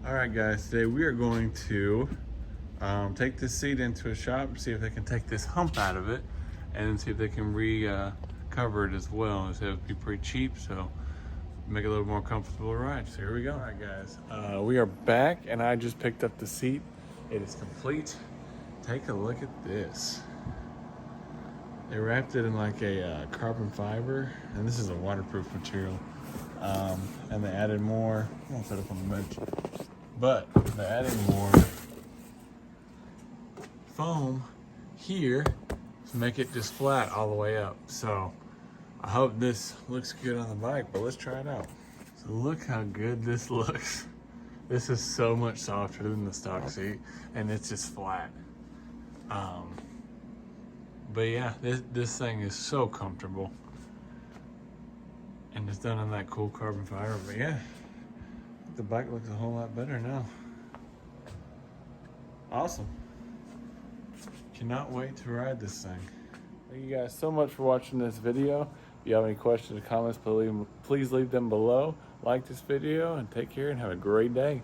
All right, guys, today we are going to take this seat into a shop, see if they can take this hump out of it, and then see if they can cover it as well. It would be pretty cheap, so make it a little more comfortable ride. So here we go. All right, guys, we are back, and I just picked up the seat. It is complete. Take a look at this. They wrapped it in like a carbon fiber, and this is a waterproof material. And they added more. I'm gonna set it up on the bench. But they're adding more foam here to make it just flat all the way up. So I hope this looks good on the bike, but let's try it out. So look how good this looks. This is so much softer than the stock seat, and it's just flat. But yeah, this thing is so comfortable. And it's done on that cool carbon fiber, but yeah. The bike looks a whole lot better now. Awesome. Cannot wait to ride this thing. Thank you guys so much for watching this video. If you have any questions or comments, please leave them below. Like this video and take care and have a great day.